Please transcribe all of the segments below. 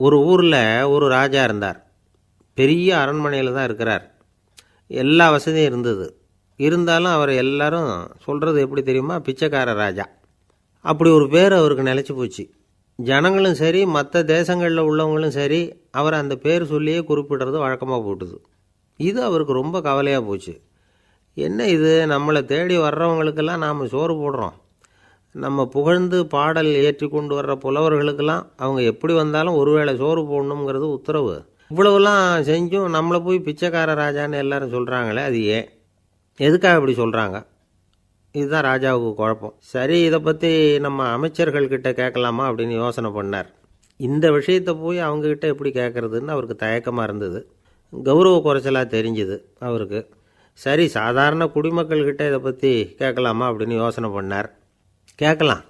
ஒரு ஊரில் ஒரு ராஜா இருந்தார். பெரிய அரண்மனையில் தான் இருக்கிறார். எல்லா வசதியும் இருந்தது. இருந்தாலும் அவர் எல்லாரும் சொல்கிறது எப்படி தெரியுமா? பிச்சைக்கார ராஜா. அப்படி ஒரு பேர் அவருக்கு நிலச்சி போச்சு. ஜனங்களும் சரி, மற்ற தேசங்களில் உள்ளவங்களும் சரி, அவர் அந்த பேர் சொல்லியே குறிப்பிடுறது வழக்கமாக போட்டுது. இது அவருக்கு ரொம்ப கவலையாக போச்சு. என்ன இது, நம்மளை தேடி வர்றவங்களுக்கெல்லாம் நாம் சோறு போடுறோம். நம்ம புகழ்ந்து பாடல் ஏற்றி கொண்டு வர்ற புலவர்களுக்கெல்லாம் அவங்க எப்படி வந்தாலும் ஒருவேளை சோறு போடணுங்கிறது உத்தரவு. இவ்வளவுலாம் செஞ்சும் நம்மளை போய் பிச்சைக்கார ராஜான்னு எல்லாரும் சொல்கிறாங்களே, அது ஏன்? எதுக்காக இப்படி சொல்கிறாங்க? இதுதான் ராஜாவுக்கு குழப்பம். சரி, இதை பற்றி நம்ம அமைச்சர்கள்கிட்ட கேட்கலாமா அப்படின்னு யோசனை பண்ணார். இந்த விஷயத்தை போய் அவங்கக்கிட்ட எப்படி கேட்குறதுன்னு அவருக்கு தயக்கமாக இருந்தது. கௌரவ குறைச்சலாக தெரிஞ்சுது அவருக்கு. சரி, சாதாரண குடிமக்கள்கிட்ட இதை பற்றி கேட்கலாமா அப்படின்னு யோசனை பண்ணார். கேட்கலாம்.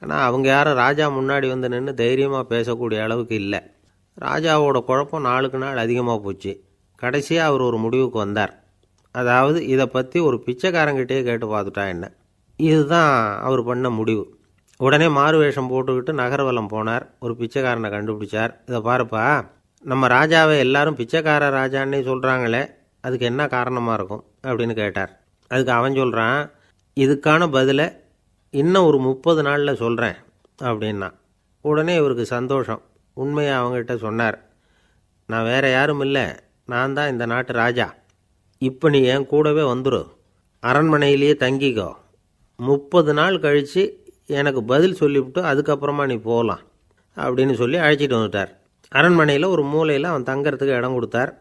ஆனால் அவங்க யாரும் ராஜா முன்னாடி வந்து நின்று தைரியமாக பேசக்கூடிய அளவுக்கு இல்லை. ராஜாவோட குழப்பம் நாளுக்கு நாள் அதிகமாக போச்சு. கடைசியாக அவர் ஒரு முடிவுக்கு வந்தார். அதாவது இதை பற்றி ஒரு பிச்சைக்காரங்கிட்டே கேட்டு பார்த்துட்டா என்ன. இதுதான் அவர் பண்ண முடிவு. உடனே மாறு வேஷம் போட்டுக்கிட்டு நகர்வலம் போனார். ஒரு பிச்சைக்காரனை கண்டுபிடிச்சார். இதை பாருப்பா, நம்ம ராஜாவை எல்லாரும் பிச்சைக்கார ராஜான்னே சொல்கிறாங்களே, அதுக்கு என்ன காரணமாக இருக்கும் அப்படின்னு கேட்டார். அதுக்கு அவன் சொல்கிறான், இதுக்கான பதிலை இன்னும் ஒரு 30 நாளில் சொல்கிறேன் அப்படின்னா. உடனே இவருக்கு சந்தோஷம். உண்மையை அவங்ககிட்ட சொன்னார். நான் வேறு யாரும் இல்லை, நான் தான் இந்த நாட்டு ராஜா. இப்போ நீ என் கூடவே வந்துடு, அரண்மனையிலேயே தங்கிக்கோ. 30 நாள் கழித்து எனக்கு பதில் சொல்லிவிட்டு அதுக்கப்புறமா நீ போகலாம் அப்படின்னு சொல்லி அழைச்சிட்டு வந்துட்டார். அரண்மனையில் ஒரு மூலையில் அவன் தங்கிறதுக்கு இடம் கொடுத்தார்.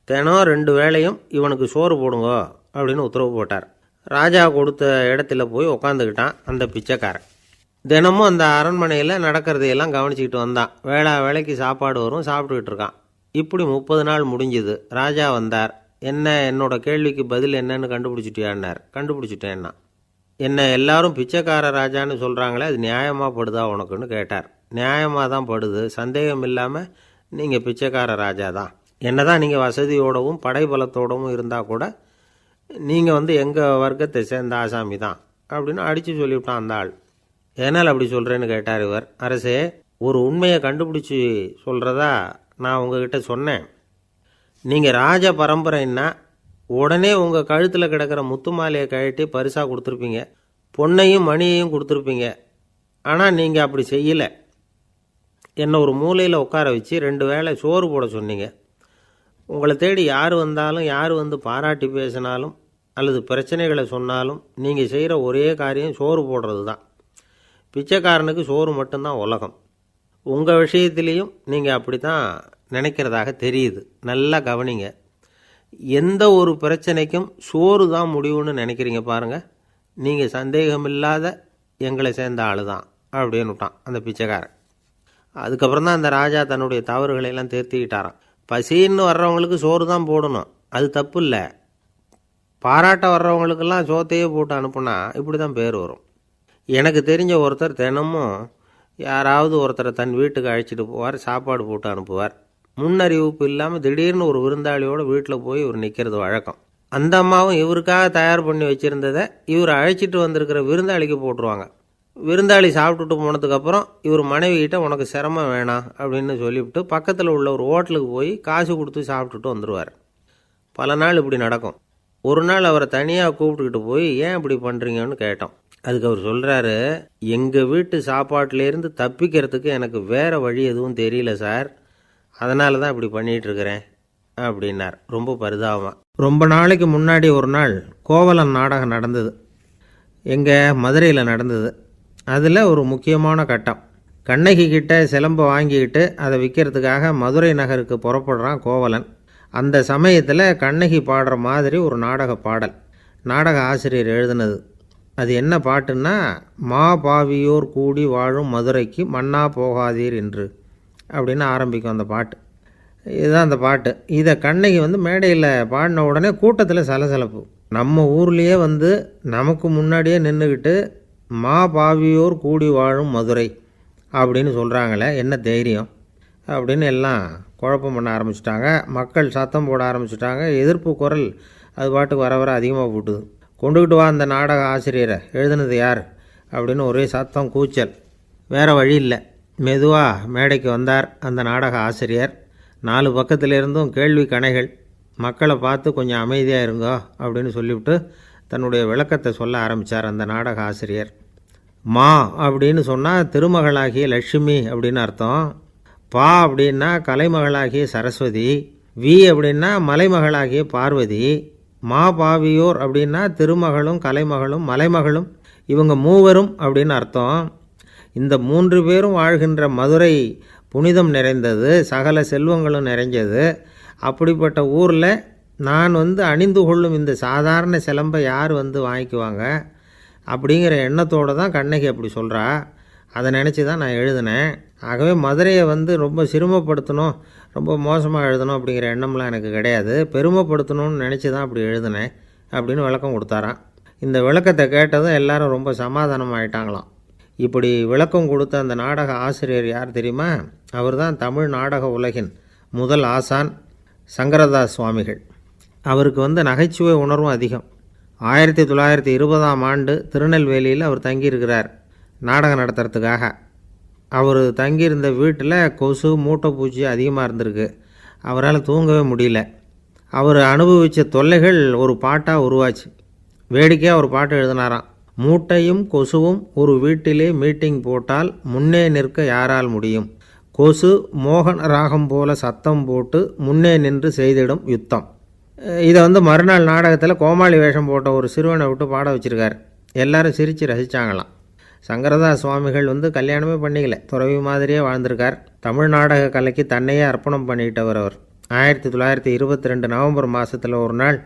தினம் 2 வேளையும் இவனுக்கு சோறு போடுங்க அப்படின்னு உத்தரவு போட்டார். ராஜா கொடுத்த இடத்துல போய் உக்காந்துக்கிட்டான் அந்த பிச்சைக்காரன். தினமும் அந்த அரண்மனையில் நடக்கிறதையெல்லாம் கவனிச்சிக்கிட்டு வந்தான். வேளைக்கு சாப்பாடு வரும், சாப்பிட்டுக்கிட்டு இருக்கான். இப்படி 30 நாள் முடிஞ்சுது. ராஜா வந்தார். என்ன, என்னோட கேள்விக்கு பதில் என்னன்னு கண்டுபிடிச்சிட்டியான்னார். கண்டுபிடிச்சிட்டேன்னா. என்ன எல்லாரும் பிச்சைக்கார ராஜான்னு சொல்கிறாங்களே, அது நியாயமாக படுதா உனக்குன்னு கேட்டார். நியாயமாக தான் படுது, சந்தேகம் இல்லாமல் நீங்கள் பிச்சைக்கார ராஜா தான். என்ன தான் நீங்கள் வசதியோடவும் படைபலத்தோடவும் இருந்தால் கூட நீங்கள் எங்கள் வர்க்கத்தை சேர்ந்த ஆசாமி தான் அப்படின்னு அடித்து சொல்லிவிட்டான் அந்த ஆள். ஏனால் அப்படி சொல்கிறேன்னு கேட்டார் இவர். அரசே, ஒரு உண்மையை கண்டுபிடிச்சி சொல்கிறதா நான் உங்ககிட்ட சொன்னேன். நீங்கள் ராஜ பரம்பரைன்னா உடனே உங்கள் கழுத்தில் கிடக்கிற முத்து மாலையை கழட்டி பரிசாக கொடுத்துருப்பீங்க, பொன்னையும் மணியையும் கொடுத்துருப்பீங்க. ஆனால் நீங்கள் அப்படி செய்யலை. என்னை ஒரு மூலையில் உட்கார வச்சு 2 வேளை சோறு போட சொன்னீங்க. உங்களை தேடி யார் வந்தாலும், யார் வந்து பாராட்டி பேசினாலும் அல்லது பிரச்சனைகளை சொன்னாலும் நீங்கள் செய்கிற ஒரே காரியம் சோறு போடுறது தான். பிச்சைக்காரனுக்கு சோறு மட்டும்தான் உலகம். உங்கள் விஷயத்துலேயும் நீங்கள் அப்படி தான் நினைக்கிறதாக தெரியுது. நல்லா கவனிங்க. எந்த ஒரு பிரச்சனைக்கும் சோறு தான் முடிவுன்னு நினைக்கிறீங்க பாருங்கள். நீங்கள் சந்தேகமில்லாத எங்களை சேர்ந்த ஆள் தான் அப்படின்னு விட்டான் அந்த பிச்சைக்காரன். அதுக்கப்புறம் தான் அந்த ராஜா தன்னுடைய தவறுகளையெல்லாம் திருத்திக்கிட்டாராம். பசின்னு வர்றவங்களுக்கு சோறு தான் போடணும், அது தப்பு இல்லை. பாராட்ட வர்றவங்களுக்கெல்லாம் சோத்தையே போட்டு அனுப்புனா இப்படி தான் பேர் வரும். எனக்கு தெரிஞ்ச ஒருத்தர் தினமும் யாராவது ஒருத்தரை தன் வீட்டுக்கு அழைச்சிட்டு போவார், சாப்பாடு போட்டு அனுப்புவார். முன்னறிவிப்பு இல்லாமல் திடீர்னு ஒரு விருந்தாளியோட வீட்டில் போய் இவர் நிற்கிறது வழக்கம். அந்த அம்மாவும் இவருக்காக தயார் பண்ணி வச்சுருந்ததை இவர் அழைச்சிட்டு வந்திருக்கிற விருந்தாளிக்கு போட்டுருவாங்க. விருந்தாளி சாப்பிட்டுட்டு போனதுக்கப்புறம் இவர் மனைவிகிட்ட உனக்கு சிரமம் வேணாம் அப்படின்னு சொல்லிவிட்டு பக்கத்தில் உள்ள ஒரு ஹோட்டலுக்கு போய் காசு கொடுத்து சாப்பிட்டுட்டு வந்துடுவார். பல நாள் இப்படி நடக்கும். ஒரு நாள் அவரை தனியாக கூப்பிட்டுக்கிட்டு போய் ஏன் இப்படி பண்ணுறீங்கன்னு கேட்டோம். அதுக்கு அவர் சொல்கிறாரு, எங்கள் வீட்டு சாப்பாட்டிலேருந்து தப்பிக்கிறதுக்கு எனக்கு வேறு வழி எதுவும் தெரியல சார், அதனால தான் இப்படி பண்ணிகிட்ருக்கிறேன் அப்படின்னார் ரொம்ப பரிதாபமாக. ரொம்ப நாளைக்கு முன்னாடி ஒரு நாள் கோவலன் நாடகம் நடந்தது. எங்கள் மதுரையில் நடந்தது. அதில் ஒரு முக்கியமான கட்டம். கண்ணகி கிட்ட சிலம்பை வாங்கிக்கிட்டு அதை விற்கிறதுக்காக மதுரை நகருக்கு புறப்படுறான் கோவலன். அந்த சமயத்தில் கண்ணகி பாடுற மாதிரி ஒரு நாடக பாடல் நாடக ஆசிரியர் எழுதினது. அது என்ன பாட்டுன்னா, மா பாவியோர் கூடி வாழும் மதுரைக்கு மன்னா போகாதீர் என்று அப்படின்னு ஆரம்பிக்கும் அந்த பாட்டு. இதுதான் அந்த பாட்டு. இதை கண்ணகி மேடையில் பாடின உடனே கூட்டத்தில் சலசலப்பு. நம்ம ஊர்லேயே நமக்கு முன்னாடியே நின்றுக்கிட்டு மா பாவியோர் கூடி வாழும் மதுரை அப்படின்னு சொல்கிறாங்களே, என்ன தைரியம் அப்படின்னு எல்லாம் குழப்பம் பண்ண ஆரம்பிச்சிட்டாங்க. மக்கள் சத்தம் போட ஆரம்பிச்சிட்டாங்க. எதிர்ப்பு குரல் அது பாட்டுக்கு வர வர அதிகமாக போட்டுது. கொண்டுக்கிட்டு வா அந்த நாடக ஆசிரியரை, எழுதுனது யார் அப்படின்னு ஒரே சத்தம் கூச்சல். வேறு வழி இல்லை. மெதுவாக மேடைக்கு வந்தார் அந்த நாடக ஆசிரியர். 4 பக்கத்திலிருந்தும் கேள்வி கணைகள். மக்களை பார்த்து கொஞ்சம் அமைதியாக இருங்கோ அப்படின்னு சொல்லிவிட்டு தன்னுடைய விளக்கத்தை சொல்ல ஆரம்பித்தார் அந்த நாடக ஆசிரியர். மா அப்படின்னு சொன்னால் திருமகளாகிய லட்சுமி அப்படின்னு அர்த்தம். பா அப்படின்னா கலைமகளாகிய சரஸ்வதி. வி அப்படின்னா மலைமகளாகிய பார்வதி. மா பாவியோர் அப்படின்னா திருமகளும் கலைமகளும் மலைமகளும், இவங்க மூவரும் அப்படின்னு அர்த்தம். இந்த 3 பேரும் வாழ்கின்ற மதுரை புனிதம் நிறைந்தது, சகல செல்வங்களும் நிறைஞ்சது. அப்படிப்பட்ட ஊரில் நான் அணிந்து கொள்ளும் இந்த சாதாரண சிலம்பை யார் வாங்கிக்குவாங்க அப்படிங்கிற எண்ணத்தோடு தான் கண்ணகி அப்படி சொல்கிறா. அதை நினச்சி தான் நான் எழுதினேன். ஆகவே மதுரையை ரொம்ப சிரமப்படுத்தணும், ரொம்ப மோசமாக எழுதணும் அப்படிங்கிற எண்ணம்லாம் எனக்கு கிடையாது. பெருமைப்படுத்தணும்னு நினச்சி தான் அப்படி எழுதினேன் அப்படின்னு விளக்கம் கொடுத்தாராம். இந்த விளக்கத்தை கேட்டதும் எல்லாரும் ரொம்ப சமாதானம் ஆகிட்டாங்களாம். இப்படி விளக்கம் கொடுத்த அந்த நாடக ஆசிரியர் யார் தெரியுமா? அவர் தான் தமிழ் நாடக உலகின் முதல் ஆசான் சங்கரதாஸ் சுவாமிகள். அவருக்கு நகைச்சுவை உணர்வும் அதிகம். 1920ஆம் ஆண்டு திருநெல்வேலியில் அவர் தங்கியிருக்கிறார் நாடகம் நடத்துறதுக்காக. அவர் தங்கியிருந்த வீட்டில் கொசு மூட்டைப்பூச்சி அதிகமாக இருந்திருக்கு. அவரால் தூங்கவே முடியல. அவர் அனுபவித்த தொல்லைகள் ஒரு பாட்டாக உருவாச்சு. வேடிக்கையாக ஒரு பாட்டு எழுதினாராம். மூட்டையும் கொசுவும் ஒரு வீட்டிலே மீட்டிங் போட்டால் முன்னே நிற்க யாரால் முடியும்? கொசு மோகன ராகம் போல சத்தம் போட்டு முன்னே நின்று செய்திடும் யுத்தம். இதை மறுநாள் நாடகத்தில் கோமாளி வேஷம் போட்ட ஒரு சிறுவனை விட்டு பாட வச்சுருக்கார். எல்லாரும் சிரித்து ரசித்தாங்களாம். சங்கரதாஸ் சுவாமிகள் கல்யாணமே பண்ணிக்கல, துறவி மாதிரியே வாழ்ந்திருக்கார். தமிழ் நாடக கலைக்கு தன்னையே அர்ப்பணம் பண்ணிக்கிட்டவர் அவர். 1922 நவம்பர் மாதத்தில் ஒரு நாள்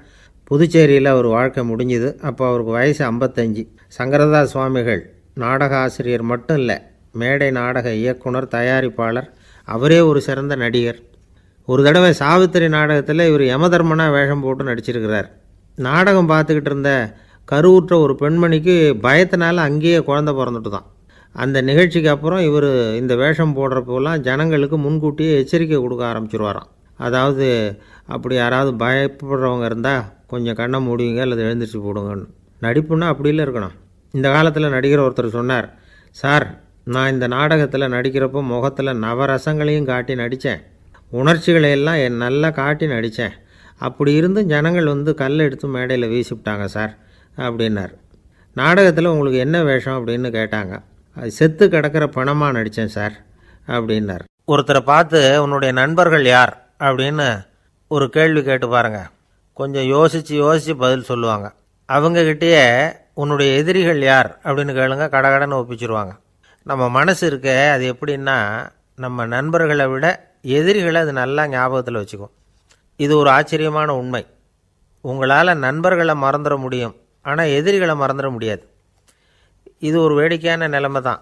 புதுச்சேரியில் அவர் வாழ்க்கை முடிஞ்சுது. அப்போ அவருக்கு வயசு 55. சங்கரதாஸ் சுவாமிகள் நாடக ஆசிரியர் மட்டும் இல்லை, மேடை நாடக இயக்குனர், தயாரிப்பாளர். அவரே ஒரு சிறந்த நடிகர். ஒரு தடவை சாவித்திரி நாடகத்தில் இவர் யமதர்மனாக வேஷம் போட்டு நடிச்சிருக்கிறார். நாடகம் பார்த்துக்கிட்டு இருந்த கருவுற்ற ஒரு பெண்மணிக்கு பயத்தினால அங்கேயே குழந்தை பிறந்துட்டு தான். அந்த நிகழ்ச்சிக்கு அப்புறம் இவர் இந்த வேஷம் போடுறப்போலாம் ஜனங்களுக்கு முன்கூட்டியே எச்சரிக்கை கொடுக்க ஆரம்பிச்சிருவாராம். அதாவது அப்படி யாராவது பயப்படுறவங்க இருந்தால் கொஞ்சம் கண்ணை மூடிங்க அல்லது எழுந்திரிச்சு போடுங்கன்னு. நடிப்புன்னா அப்படிலாம் இருக்கணும். இந்த காலத்தில் நடிகர் ஒருத்தர் சொன்னார், சார் நான் இந்த நாடகத்தில் நடிக்கிறப்போ முகத்தில் நவரசங்களையும் காட்டி நடித்தேன், உணர்ச்சிகளையெல்லாம் நல்லா காட்டி நடித்தேன். அப்படி இருந்தும் ஜனங்கள் கல் எடுத்து மேடையில் வீசிவிட்டாங்க சார் அப்படின்னார். நாடகத்தில் உங்களுக்கு என்ன வேஷம் அப்படின்னு கேட்டாங்க. அது செத்து கிடக்கிற பணமாக நடித்தேன் சார் அப்படின்னார். ஒருத்தரை பார்த்து உன்னுடைய நண்பர்கள் யார் அப்படின்னு ஒரு கேள்வி கேட்டு பாருங்கள். கொஞ்சம் யோசித்து பதில் சொல்லுவாங்க. அவங்கக்கிட்டேயே உன்னுடைய எதிரிகள் யார் அப்படின்னு கேளுங்க, கடகடன்னு ஒப்பிச்சிருவாங்க. நம்ம மனசு இருக்க அது எப்படின்னா, நம்ம நண்பர்களை விட எதிரிகளை அது நல்லா ஞாபகத்தில் வச்சுக்கும். இது ஒரு ஆச்சரியமான உண்மை. உங்களால் நண்பர்களை மறந்துட முடியும், ஆனால் எதிரிகளை மறந்துட முடியாது. இது ஒரு வேடிக்கையான நிலைமை தான்.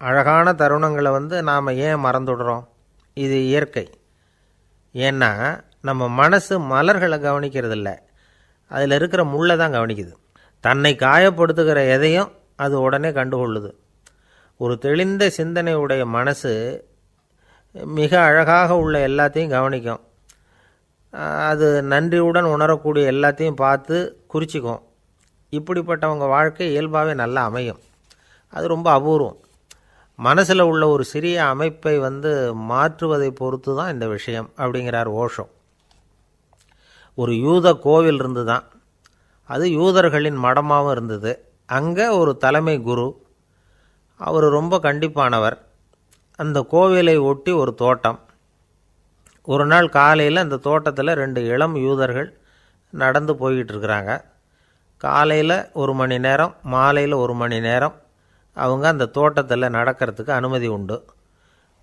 அழகான தருணங்களை நாம் ஏன் மறந்துடுறோம்? இது இயற்கை. ஏன்னா நம்ம மனசு மலர்களை கவனிக்கிறதில்ல, அதில் இருக்கிற முள்ளை தான் கவனிக்குது. தன்னை காயப்படுத்துகிற எதையும் அது உடனே கண்டுகொள்ளுது. ஒரு தெளிந்த சிந்தனையுடைய மனசு மிக அழகாக உள்ள எல்லாத்தையும் கவனிக்கும். அது நன்றியுடன் உணரக்கூடிய எல்லாத்தையும் பார்த்து குறிச்சிக்கும். இப்படிப்பட்டவங்க வாழ்க்கை இயல்பாகவே நல்லா அமையும். அது ரொம்ப அபூர்வம். மனசில் உள்ள ஒரு சிறிய அமைப்பை மாற்றுவதை பொறுத்து தான் இந்த விஷயம் அப்படிங்கிறார் ஓஷோ. ஒரு யூத கோவில் இருந்து தான், அது யூதர்களின் மடமாகவும் இருந்தது. அங்கே ஒரு தலைமை குரு, அவர் ரொம்ப கண்டிப்பானவர். அந்த கோவிலை ஒட்டி ஒரு தோட்டம். ஒரு நாள் காலையில் அந்த தோட்டத்தில் 2 இளம் யூதர்கள் நடந்து போய்கிட்டு இருக்கிறாங்க. காலையில் 1 மணி நேரம், மாலையில் 1 மணி நேரம் அவங்க அந்த தோட்டத்தில் நடக்கிறதுக்கு அனுமதி உண்டு.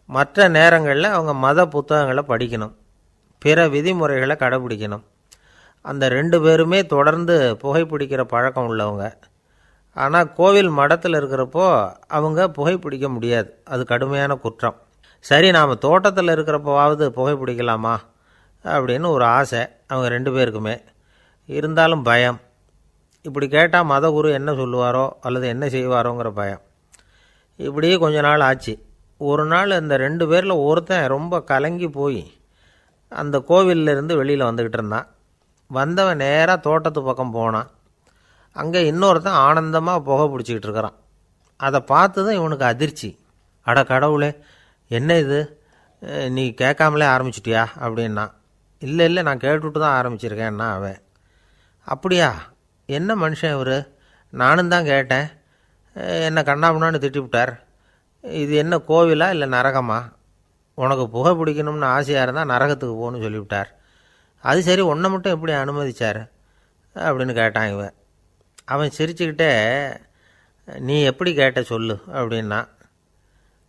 மற்ற நேரங்களில் அவங்க மத புத்தகங்களை படிக்கணும், பிற விதிமுறைகளை கடைபிடிக்கணும். அந்த 2 பேருமே தொடர்ந்து புகைப்பிடிக்கிற பழக்கம் உள்ளவங்க. ஆனால் கோவில் மடத்தில் இருக்கிறப்போ அவங்க புகைப்பிடிக்க முடியாது, அது கடுமையான குற்றம். சரி, நாம் தோட்டத்தில் இருக்கிறப்போவாவது புகைப்பிடிக்கலாமா அப்படின்னு ஒரு ஆசை அவங்க 2 பேருக்குமே. இருந்தாலும் பயம். இப்படி கேட்டால் மதகுரு என்ன சொல்லுவாரோ அல்லது என்ன செய்வாரோங்கிற பயம். இப்படியே கொஞ்ச நாள் ஆச்சு. ஒரு நாள் இந்த 2 பேரில் ஒருத்தன் ரொம்ப கலங்கி போய் அந்த கோவிலிருந்து வெளியில் வந்துக்கிட்டு இருந்தான். வந்தவன் நேராக தோட்டத்து பக்கம் போனான். அங்கே இன்னொருத்தன் ஆனந்தமாக புகை பிடிச்சிக்கிட்டு இருக்கிறான். அதை பார்த்து தான் இவனுக்கு அதிர்ச்சி. அட கடவுளே, என்ன இது, நீ கேட்காமலே ஆரம்பிச்சிட்டியா அப்படின்னா. இல்லை இல்லை, நான் கேட்டுவிட்டு தான் ஆரம்பிச்சிருக்கேன்னா அவன். அப்படியா, என்ன மனுஷன் இவர், நானும் தான் கேட்டேன், என்னை கண்ணாபுண்ணான்னு திட்டிவிட்டார். இது என்ன கோவிலா இல்லை நரகமா? உனக்கு புகை பிடிக்கணும்னு ஆசையாக இருந்தால் நரகத்துக்கு போகணும்னு சொல்லிவிட்டார். அது சரி, உன்னை மட்டும் எப்படி அனுமதிச்சார் அப்படின்னு கேட்டான் இவன். அவன் சிரிச்சுக்கிட்டே, நீ எப்படி கேட்ட சொல்லு அப்படின்னா.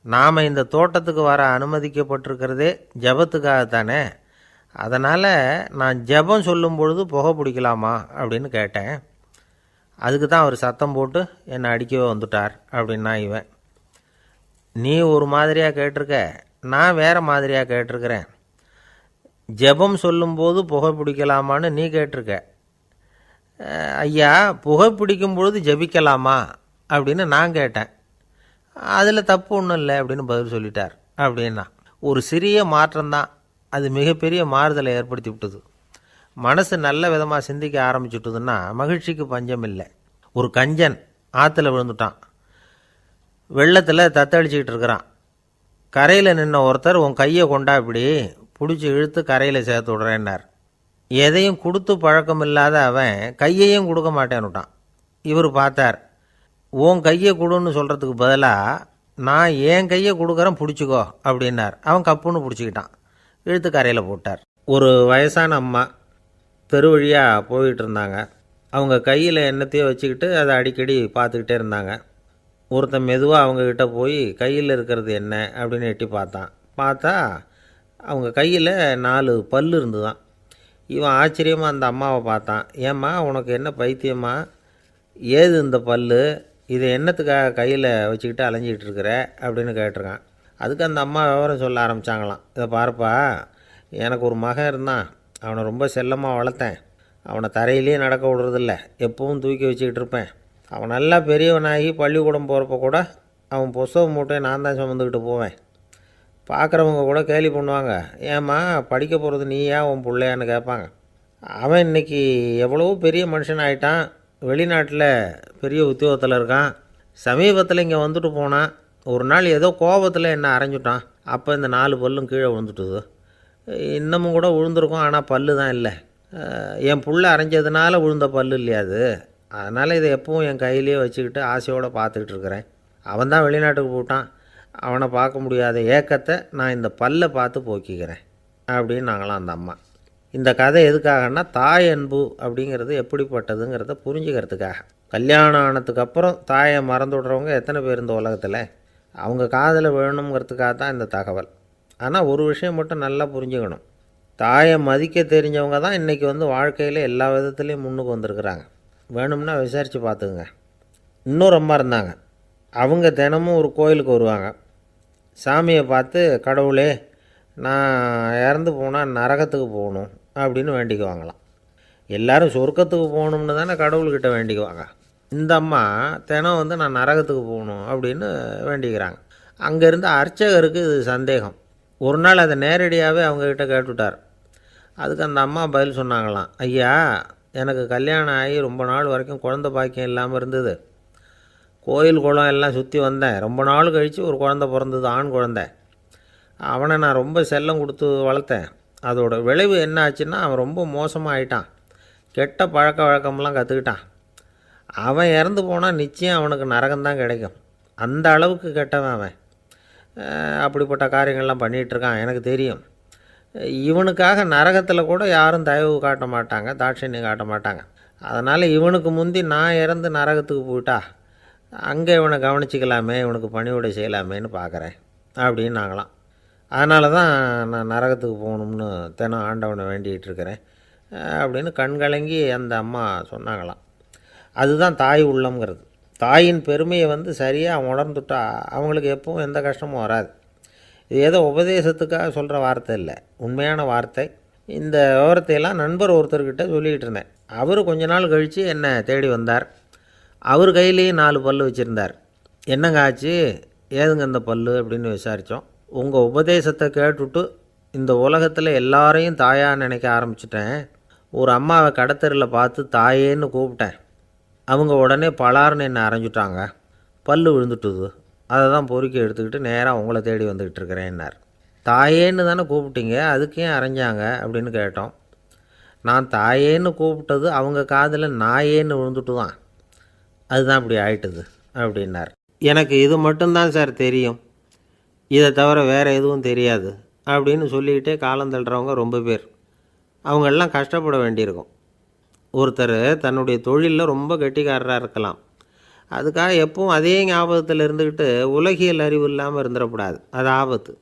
நாம் இந்த தோட்டத்துக்கு வர அனுமதிக்கப்பட்டிருக்கிறதே ஜபத்துக்காகத்தானே, அதனால் நான் ஜபம் சொல்லும் பொழுது புகை பிடிக்கலாமா அப்படின்னு கேட்டேன். அதுக்கு தான் அவர் சத்தம் போட்டு என்னை அடிக்கவே வந்துட்டார் அப்படின்னா இவன். நீ ஒரு மாதிரியாக கேட்டிருக்க, நான் வேறு மாதிரியாக கேட்டிருக்கிறேன். ஜபம் சொல்லும்போது புகை பிடிக்கலாமான்னு நீ கேட்டிருக்க. ஐயா, புகை பிடிக்கும் பொழுது ஜபிக்கலாமா அப்படின்னு நான் கேட்டேன். அதில் தப்பு ஒன்றும் இல்லை அப்படின்னு பதில் சொல்லிட்டார் அப்படின்னா. ஒரு சிறிய மாற்றம்தான் அது மிகப்பெரிய மாறுதலை ஏற்படுத்தி விட்டது. மனசு நல்ல விதமாக சிந்திக்க ஆரம்பிச்சுட்டுதுன்னா மகிழ்ச்சிக்கு பஞ்சம் இல்லை. ஒரு கஞ்சன் ஆற்றுல விழுந்துட்டான், வெள்ளத்தில் தத்தளிச்சிக்கிட்டு இருக்கிறான். கரையில் நின்ன ஒருத்தர், உன் கையை கொண்டா இப்படி பிடிச்சி இழுத்து கரையில் சேர்த்து விடுறேன்னார். எதையும் கொடுத்து பழக்கம் இல்லாத அவன் கையையும் கொடுக்க மாட்டேன்னுட்டான். இவர் பார்த்தார், உன் கையை கொடுன்னு சொல்கிறதுக்கு பதிலாக நான் என் கையை கொடுக்குறேன் பிடிச்சிக்கோ அப்படின்னார். அவன் கப்புன்னு பிடிச்சிக்கிட்டான், இழுத்து கரையில் போட்டார். ஒரு வயசான அம்மா தெரு வழியாக போயிட்டு இருந்தாங்க. அவங்க கையில் எண்ணத்தையோ வச்சுக்கிட்டு அதை அடிக்கடி பார்த்துக்கிட்டே இருந்தாங்க. ஒருத்தன் மெதுவாக அவங்கக்கிட்ட போய் கையில் இருக்கிறது என்ன அப்படின்னு எட்டி பார்த்தா அவங்க கையில் 4 பல் இருந்துதான். இவன் ஆச்சரியமாக அந்த அம்மாவை பார்த்தான். ஏம்மா, உனக்கு என்ன பைத்தியமா, ஏது இந்த பல், இதை என்னத்துக்காக கையில் வச்சுக்கிட்டு அலைஞ்சிக்கிட்டு இருக்கிற அப்படின்னு கேட்டிருக்கான். அதுக்கு அந்த அம்மா விவரம் சொல்ல ஆரம்பித்தாங்களாம். இதை பாருப்பா, எனக்கு ஒரு மகன் இருந்தான், அவனை ரொம்ப செல்லமாக வளர்த்தேன். அவனை தரையிலே நடக்க விடுறதில்ல, எப்பவும் தூக்கி வச்சுக்கிட்டு இருப்பேன். அவன் நல்லா பெரியவனாகி பள்ளிக்கூடம் போகிறப்ப கூட அவன் புஸ்தக மூட்டையை நான் தான் சுமந்துக்கிட்டு போவேன். பார்க்குறவங்க கூட கேலி பண்ணுவாங்க, ஏம்மா படிக்க போகிறது நீயா உன் பிள்ளையான்னு கேட்பாங்க. அவன் இன்றைக்கி எவ்வளவோ பெரிய மனுஷன் ஆகிட்டான், வெளிநாட்டில் பெரிய உத்தியோகத்தில் இருக்கான். சமீபத்தில் இங்கே வந்துட்டு போனான். ஒரு நாள் ஏதோ கோபத்தில் என்னை அரைஞ்சுட்டான். அப்போ இந்த 4 பல்லும் கீழே விழுந்துட்டுது. இன்னமும் கூட விழுந்திருக்கும், ஆனால் பல்லு தான் இல்லை. என் புள்ள அரைஞ்சதுனால விழுந்த பல்லு இல்லையா அது, அதனால் இதை எப்பவும் என் கையிலே வச்சுக்கிட்டு ஆசையோடு பார்த்துக்கிட்டு இருக்கிறேன். அவன் தான் வெளிநாட்டுக்கு போட்டான், அவனை பார்க்க முடியாத ஏக்கத்தை நான் இந்த பல்லை பார்த்து போக்கிக்கிறேன் அப்படின்னு நாங்களாம் அந்த அம்மா. இந்த கதை எதுக்காகன்னா, தாய் அன்பு அப்படிங்கிறது எப்படிப்பட்டதுங்கிறத புரிஞ்சுக்கிறதுக்காக. கல்யாணம் ஆனதுக்கப்புறம் தாயை மறந்து விடுறவங்க எத்தனை பேர் இந்த உலகத்தில், அவங்க காதில் வேணுங்கிறதுக்காக தான் இந்த தகவல். ஆனால் ஒரு விஷயம் மட்டும் நல்லா புரிஞ்சுக்கணும், தாயை மதிக்க தெரிஞ்சவங்க தான் இன்றைக்கி வாழ்க்கையில் எல்லா விதத்துலேயும் முன்னுக்கு வந்திருக்கிறாங்க. வேணும்னா விசாரித்து பார்த்துக்குங்க. இன்னொரு அம்மா இருந்தாங்க, அவங்க தினமும் ஒரு கோயிலுக்கு வருவாங்க. சாமியை பார்த்து, கடவுளே நான் இறந்து போனால் நரகத்துக்கு போகணும் அப்படின்னு வேண்டிக்குவாங்களாம். எல்லோரும் சொர்க்கத்துக்கு போகணும்னு தானே கடவுள்கிட்ட வேண்டிக்குவாங்க. இந்த அம்மா தினம் நான் நரகத்துக்கு போகணும் அப்படின்னு வேண்டிக்கிறாங்க. அங்கே இருந்த அர்ச்சகருக்கு இது சந்தேகம். ஒரு நாள் அதை நேரடியாகவே அவங்கக்கிட்ட கேட்டுவிட்டார். அதுக்கு அந்த அம்மா பதில் சொன்னாங்களாம், ஐயா, எனக்கு கல்யாணம் ஆகி ரொம்ப நாள் வரைக்கும் குழந்த பாக்கியம் இல்லாமல் இருந்தது. கோயில் குளம் எல்லாம் சுற்றி வந்தேன். ரொம்ப நாள் கழித்து ஒரு குழந்த பிறந்தது, ஆண் குழந்தை. அவனை நான் ரொம்ப செல்லம் கொடுத்து வளர்த்தேன். அதோட விளைவு என்ன ஆச்சுன்னா, அவன் ரொம்ப மோசமாக ஆகிட்டான். கெட்ட பழக்க வழக்கம்லாம் கற்றுக்கிட்டான். அவன் இறந்து போனால் நிச்சயம் அவனுக்கு நரகம்தான் கிடைக்கும். அந்த அளவுக்கு கெட்டவன் அவன். அப்படிப்பட்ட காரியங்கள்லாம் பண்ணிகிட்ருக்கான், எனக்கு தெரியும். இவனுக்காக நரகத்தில் கூட யாரும் தயவு காட்ட மாட்டாங்க, தாட்சண்யம் காட்ட மாட்டாங்க. அதனால் இவனுக்கு முந்தி நான் இறந்து நரகத்துக்கு போயிட்டா அங்கே இவனை கவனிச்சிக்கலாமே, இவனுக்கு பணிவிடை செய்யலாமேன்னு பார்க்குறேன் அப்படின்னு நாங்களாம். அதனால தான் நான் நரகத்துக்கு போகணும்னு தினம் ஆண்டவனை வேண்டிகிட்டு இருக்கிறேன் அப்படின்னு கண்கலங்கி அந்த அம்மா சொன்னாங்களாம். அதுதான் தாய் உள்ளம்ங்கிறது. தாயின் பெருமையை சரியாக உணர்ந்துட்டா அவங்களுக்கு எப்பவும் எந்த கஷ்டமும் வராது. இது ஏதோ உபதேசத்துக்காக சொல்கிற வார்த்தை இல்லை, உண்மையான வார்த்தை. இந்த விவரத்தையெல்லாம் நண்பர் ஒருத்தர்கிட்ட சொல்லிகிட்டு இருந்தேன். அவர் கொஞ்ச நாள் கழித்து என்னை தேடி வந்தார். அவர் கையிலேயும் 4 பல் வச்சுருந்தார். என்னங்க ஆச்சு, ஏதுங்க இந்த பல் அப்படின்னு விசாரித்தோம். உங்கள் உபதேசத்தை கேட்டுவிட்டு இந்த உலகத்தில் எல்லாரையும் தாயாக நினைக்க ஆரம்பிச்சிட்டேன். ஒரு அம்மாவை கடத்தெருவில் பார்த்து தாயேன்னு கூப்பிட்டேன். அவங்க உடனே பலார்னு என்னை அரைஞ்சிட்டாங்க, பல் விழுந்துட்டுது. அதை தான் பொறுக்கி எடுத்துக்கிட்டு நேராக உங்களை தேடி வந்துக்கிட்டு இருக்கிறேன்னார். தாயேன்னு தானே கூப்பிட்டீங்க, அதுக்கு ஏன் அரைஞ்சாங்க அப்படின்னு கேட்டோம். நான் தாயேன்னு கூப்பிட்டது அவங்க காதில் நாயேன்னு விழுந்துட்டு தான், அதுதான் இப்படி ஆயிட்டுது அப்படின்னார். எனக்கு இது மட்டும்தான் சார் தெரியும், இதை தவிர வேறு எதுவும் தெரியாது அப்படின்னு சொல்லிக்கிட்டே காலம் தள்ளுறவங்க ரொம்ப பேர். அவங்களெல்லாம் கஷ்டப்பட வேண்டியிருக்கும். ஒருத்தர் தன்னுடைய தொழிலில் ரொம்ப கெட்டிக்காரராக இருக்கலாம், அதுக்காக எப்பவும் அதே ஞாபகத்தில் இருந்துக்கிட்டு உலகியல் அறிவு இல்லாமல் இருந்துடக்கூடாது, அது ஆபத்து.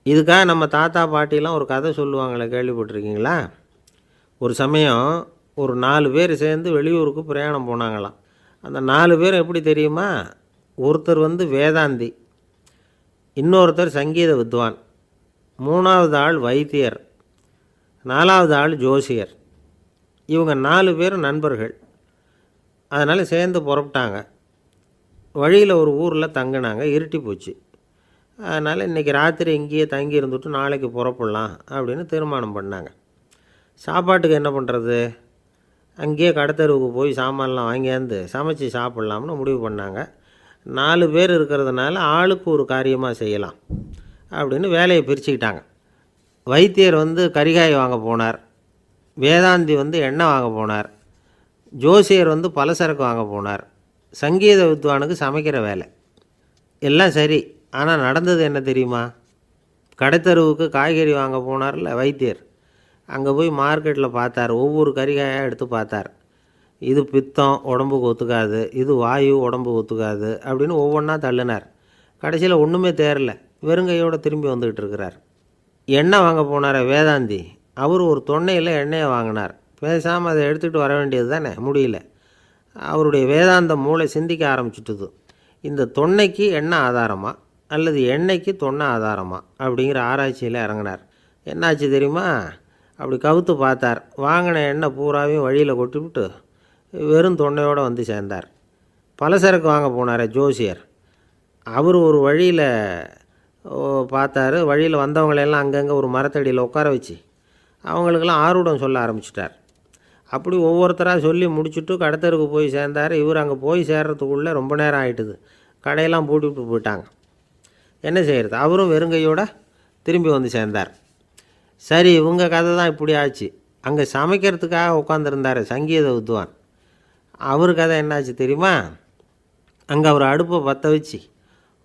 இதுக்காக நம்ம தாத்தா பாட்டிலாம் ஒரு கதை சொல்லுவாங்களே, கேள்விப்பட்டிருக்கீங்களா? ஒரு சமயம் ஒரு 4 பேர் சேர்ந்து வெளியூருக்கு பிரயாணம் போனாங்களாம். அந்த 4 பேர் எப்படி தெரியுமா? ஒருத்தர் வேதாந்தி, இன்னொருத்தர் சங்கீத வித்வான், 3வது ஆள் வைத்தியர், 4வது ஆள் ஜோசியர். இவங்க 4 பேரும் நண்பர்கள். அதனால் சேர்ந்து புறப்பட்டாங்க. வழியில் ஒரு ஊரில் தங்கினாங்க. இருட்டி போச்சு. அதனால் இன்றைக்கி ராத்திரி இங்கேயே தங்கி இருந்துட்டு நாளைக்கு புறப்படலாம் அப்படின்னு தீர்மானம் பண்ணாங்க. சாப்பாட்டுக்கு என்ன பண்ணுறது? அங்கேயே கடத்தெருவுக்கு போய் சாமான்லாம் வாங்கியாந்து சமைச்சு சாப்பிட்லாம்னு முடிவு பண்ணாங்க. 4 பேர் இருக்கிறதுனால ஆளுக்கு ஒரு காரியமாக செய்யலாம் அப்படின்னு வேலையை பிரிச்சுக்கிட்டாங்க. வைத்தியர் கரிகாய் வாங்க போனார், வேதாந்தி எண்ணெய் வாங்க போனார், ஜோசியர் பலசரக்கு வாங்க போனார், சங்கீத வித்வானுக்கு சமைக்கிற வேலை. எல்லாம் சரி, ஆனால் நடந்தது என்ன தெரியுமா? கடைத்தெருவுக்கு காய்கறி வாங்க போனார்ல வைத்தியர், அங்கே போய் மார்க்கெட்டில் பார்த்தார். ஒவ்வொரு கறிகாயாக எடுத்து பார்த்தார். இது பித்தம், உடம்புக்கு ஒத்துக்காது, இது வாயு, உடம்புக்கு ஒத்துக்காது அப்படின்னு ஒவ்வொன்றா தள்ளினார். கடைசியில் ஒன்றுமே தேரல, வெறுங்கையோடு திரும்பி வந்துக்கிட்டு இருக்கிறார். எண்ணெய் வாங்க போனார் வேதாந்தி, அவர் ஒரு தொன்னையில் எண்ணெயை வாங்கினார். பேசாமல் அதை எடுத்துகிட்டு வர வேண்டியது தானே, முடியல. அவருடைய வேதாந்த மூளை சிந்திக்க ஆரம்பிச்சுட்டுது. இந்த தொன்னைக்கு எண்ணெய் ஆதாரமா அல்லது எண்ணெய்க்கு தொன்னை ஆதாரமா அப்படிங்கிற ஆராய்ச்சியில் இறங்கினார். என்னாச்சு தெரியுமா? அப்படி கவுத்து பார்த்தார். வாங்கின எண்ணெய் பூராவையும் வழியில் கொட்டிவிட்டு வெறும் தொன்னையோடு சேர்ந்தார். பலசரக்கு வாங்க போனார் ஜோசியர், அவர் ஒரு வழியில் பார்த்தார். வழியில் வந்தவங்களெல்லாம் அங்கங்கே ஒரு மரத்தடியில் உட்கார வச்சு அவங்களுக்கெல்லாம் ஆர்வம் சொல்ல ஆரம்பிச்சிட்டார். அப்படி ஒவ்வொருத்தராக சொல்லி முடிச்சுட்டு கடத்தருக்கு போய் சேர்ந்தார். இவர் அங்கே போய் சேர்றதுக்குள்ளே ரொம்ப நேரம் ஆகிட்டுது. கடையெல்லாம் பூட்டிவிட்டு போயிட்டாங்க. என்ன செய்கிறது? அவரும் வெறுங்கையோடு திரும்பி சேர்ந்தார். சரி, இவங்க கதை தான் இப்படி ஆச்சு. அங்கே சமைக்கிறதுக்காக உட்காந்துருந்தார் சங்கீத வித்வான், அவர் கதை என்னாச்சு தெரியுமா? அங்கே அவர் அடுப்பை பற்ற வச்சு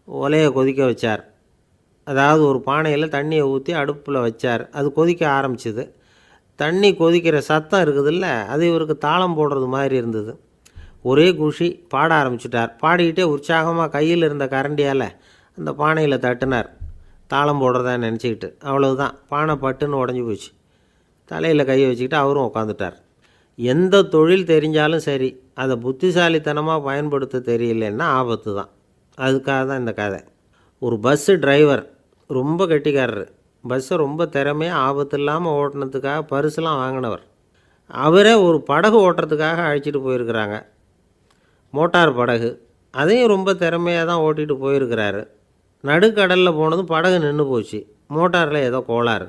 ஒலையை கொதிக்க வச்சார். அதாவது ஒரு பானையில் தண்ணியை ஊற்றி அடுப்பில் வச்சார். அது கொதிக்க ஆரம்பிச்சிது. தண்ணி கொதிக்கிற சத்தம் இருக்குதுல்ல, அது இவருக்கு தாளம் போடுறது மாதிரி இருந்தது. ஒரே குஷி, பாட ஆரம்பிச்சிட்டார். பாடிக்கிட்டே உற்சாகமாக கையில் இருந்த கரண்டியால் அந்த பானையில் தட்டினார், தாளம் போடுறதா நினச்சிக்கிட்டு. அவ்வளவுதான், பானை பட்டுன்னு உடஞ்சி போச்சு. தலையில் கையை வச்சுக்கிட்டு அவரும் உட்காந்துட்டார். எந்த தொழில் தெரிஞ்சாலும் சரி, அதை புத்திசாலித்தனமாக பயன்படுத்த தெரியலன்னா ஆபத்து தான். அதுக்காக தான் இந்த கதை. ஒரு பஸ்ஸு டிரைவர் ரொம்ப கெட்டிக்காரர். பஸ்ஸை ரொம்ப திறமையாக ஆபத்து இல்லாமல் ஓட்டினதுக்காக பரிசுலாம் வாங்கினவர். அவரே ஒரு படகு ஓட்டுறதுக்காக அழைச்சிட்டு போயிருக்கிறாங்க, மோட்டார் படகு. அதையும் ரொம்ப திறமையாக தான் ஓட்டிகிட்டு போயிருக்கிறாரு. நடுக்கடலில் போனதும் படகு நின்று போச்சு. மோட்டாரில் ஏதோ கோளாறு.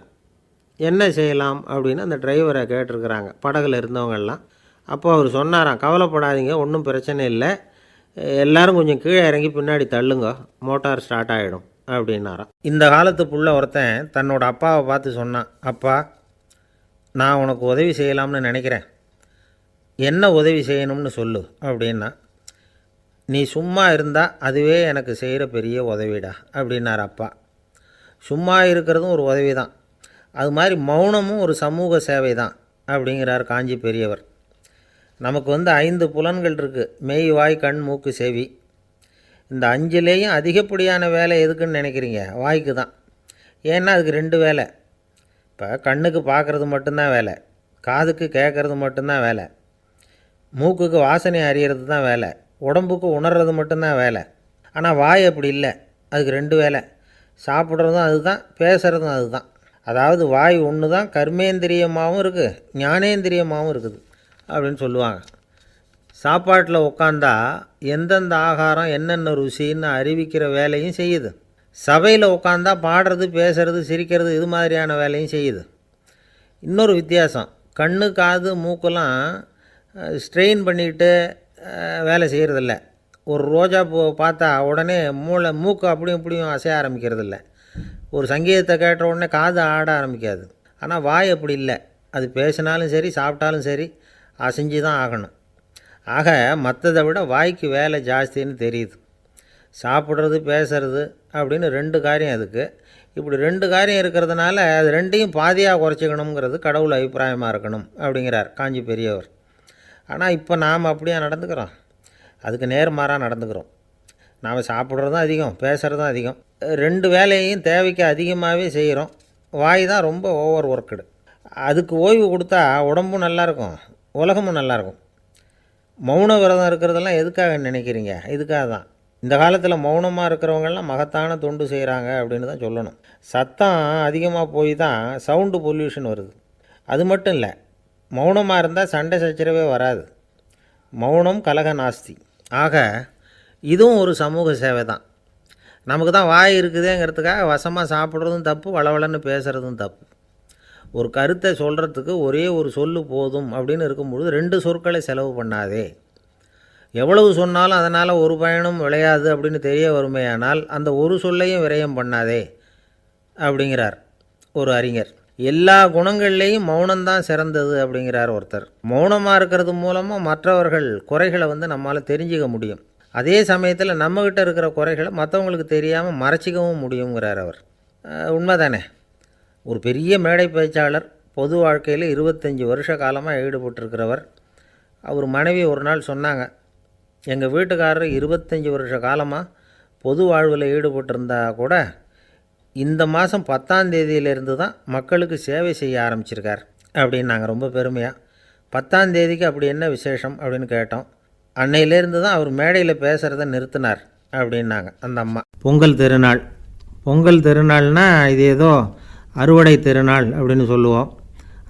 என்ன செய்யலாம் அப்படின்னு அந்த டிரைவரை கேட்டிருக்கிறாங்க படகுல இருந்தவங்கெல்லாம். அப்போ அவர் சொன்னாராம், கவலைப்படாதீங்க, ஒன்றும் பிரச்சனை இல்லை, எல்லோரும் கொஞ்சம் கீழே இறங்கி பின்னாடி தள்ளுங்க, மோட்டார் ஸ்டார்ட் ஆகிடும் அப்படின்னாராம். இந்த காலத்து புள்ள ஒருத்தன் தன்னோட அப்பாவை பார்த்து சொன்னான், அப்பா, நான் உனக்கு உதவி செய்யலாம்னு நினைக்கிறேன், என்ன உதவி செய்யணும்னு சொல்லு அப்படின்னா. நீ சும்மா இருந்தால் அதுவே எனக்கு செய்கிற பெரிய உதவிடா அப்படின்னார் அப்பா. சும்மா இருக்கிறதும் ஒரு உதவி தான், அது மாதிரி மௌனமும் ஒரு சமூக சேவை தான் அப்படிங்கிறார் காஞ்சி பெரியவர். நமக்கு 5 புலன்கள் இருக்குது, மெய், வாய், கண், மூக்கு, செவி. இந்த 5லேயும் அதிகப்படியான வேலை எதுக்குன்னு நினைக்கிறீங்க? வாய்க்கு தான். ஏன்னா அதுக்கு 2 வேலை. இப்போ கண்ணுக்கு பார்க்குறது மட்டும்தான் வேலை, காதுக்கு கேட்குறது மட்டும்தான் வேலை, மூக்குக்கு வாசனை அறியறது தான் வேலை, உடம்புக்கு உணர்றது மட்டும்தான் வேலை. ஆனால் வாய் அப்படி இல்லை, அதுக்கு 2 வேலை. சாப்பிட்றதும் அதுதான், பேசுகிறதும் அதுதான். அதாவது வாய் ஒன்று தான் கர்மேந்திரியமாகவும் இருக்குது, ஞானேந்திரியமாகவும் இருக்குது அப்படின்னு சொல்லுவாங்க. சாப்பாட்டில் உட்காந்தா எந்தெந்த ஆகாரம் என்னென்ன ருசின்னு அறிவிக்கிற வேலையும் செய்யுது. சபையில் உட்காந்தா பாடுறது, பேசுறது, சிரிக்கிறது, இது மாதிரியான வேலையும் செய்யுது. இன்னொரு வித்தியாசம், கண்ணு, காது, மூக்கெல்லாம் ஸ்ட்ரெயின் பண்ணிக்கிட்டு வேலை செய்கிறதில்ல, ஒரு ரோஜா பூ பார்த்தா உடனே மூக்கு அப்படியும் இப்படியும் அசைய ஆரம்பிக்கிறது இல்லை. ஒரு சங்கீதத்தை கேட்ட உடனே காது ஆட ஆரம்பிக்காது. ஆனால் வாய் அப்படி இல்லை. அது பேசினாலும் சரி சாப்பிட்டாலும் சரி அசைஞ்சு தான் ஆகணும். ஆக மற்றதை விட வாய்க்கு வேலை ஜாஸ்தின்னு தெரியுது. சாப்பிட்றது பேசுறது அப்படின்னு 2 காரியம் அதுக்கு. இப்படி 2 காரியம் இருக்கிறதுனால அது 2ஐயும் பாதியாக குறைச்சிக்கணுங்கிறது கடவுள் அபிப்பிராயமாக இருக்கணும் அப்படிங்கிறார் காஞ்சி பெரியவர். ஆனால் இப்போ நாம் அப்படியே நடந்துக்கிறோம். அதுக்கு நேர்மாறாக நடந்துக்கிறோம். நாம் சாப்பிட்றதும் அதிகம், பேசுகிறதும் அதிகம். 2 வேலையையும் தேவைக்கு அதிகமாகவே செய்கிறோம். வாய் தான் ரொம்ப ஓவர் ஒர்க்குடு. அதுக்கு ஓய்வு கொடுத்தா உடம்பும் நல்லாயிருக்கும், உலகமும் நல்லாயிருக்கும். மௌன விரதம் இருக்கிறதெல்லாம் எதுக்காக நினைக்கிறீங்க? இதுக்காக தான். இந்த காலத்தில் மௌனமாக இருக்கிறவங்கெல்லாம் மகத்தான தொண்டு செய்கிறாங்க அப்படின்னு தான் சொல்லணும். சத்தம் அதிகமாக போய் தான் சவுண்டு பொல்யூஷன் வருது. அது மட்டும் இல்லை, மௌனமாக இருந்தால் சண்டை சச்சரவே வராது. மௌனம் கலக நாஸ்தி. ஆக இதுவும் ஒரு சமூக சேவை தான். நமக்கு தான் வாய் இருக்குதேங்கிறதுக்காக வசமாக சாப்பிட்றதும் தப்பு, வளவளன்னு பேசுகிறதும் தப்பு. ஒரு கருத்தை சொல்கிறதுக்கு ஒரே ஒரு சொல்லு போதும் அப்படின்னு இருக்கும்பொழுது 2 சொற்களை செலவு பண்ணாதே. எவ்வளவு சொன்னாலும் அதனால் ஒரு பயனும் விளையாது அப்படின்னு தெரிய வருமேயானால் அந்த ஒரு சொல்லையும் விரயம் பண்ணாதே அப்படிங்கிறார் ஒரு அறிஞர். எல்லா குணங்கள்லேயும் மௌனம்தான் சிறந்தது அப்படிங்கிறார் ஒருத்தர். மௌனமாக இருக்கிறது மூலமாக மற்றவர்கள் குறைகளை நம்மால் தெரிஞ்சிக்க முடியும். அதே சமயத்தில் நம்மக்கிட்ட இருக்கிற குறைகளை மற்றவங்களுக்கு தெரியாமல் மறைச்சிக்கவும் முடியுங்கிறார் அவர். உண்மைதானே? ஒரு பெரிய மேடை பேச்சாளர், பொது வாழ்க்கையில் 25 வருஷ காலமாக ஈடுபட்டிருக்கிறவர். அவர் மனைவி ஒரு நாள் சொன்னாங்க, எங்கள் வீட்டுக்காரர் 25 வருஷ காலமாக பொது வாழ்வில் ஈடுபட்டிருந்தா கூட இந்த மாதம் 10ஆம் தேதியிலேருந்து தான் மக்களுக்கு சேவை செய்ய ஆரம்பிச்சிருக்கார் அப்படின்னு நாங்கள் ரொம்ப பெருமையாக. 10ஆம் தேதிக்கு அப்படி என்ன விசேஷம் அப்படின்னு கேட்டோம். அன்னையிலேருந்து தான் அவர் மேடையில் பேசுகிறத நிறுத்தினார் அப்படின்னாங்க அந்த அம்மா. பொங்கல் திருநாள். பொங்கல் திருநாள்னால் இது ஏதோ அறுவடை திருநாள் அப்படின்னு சொல்லுவோம்.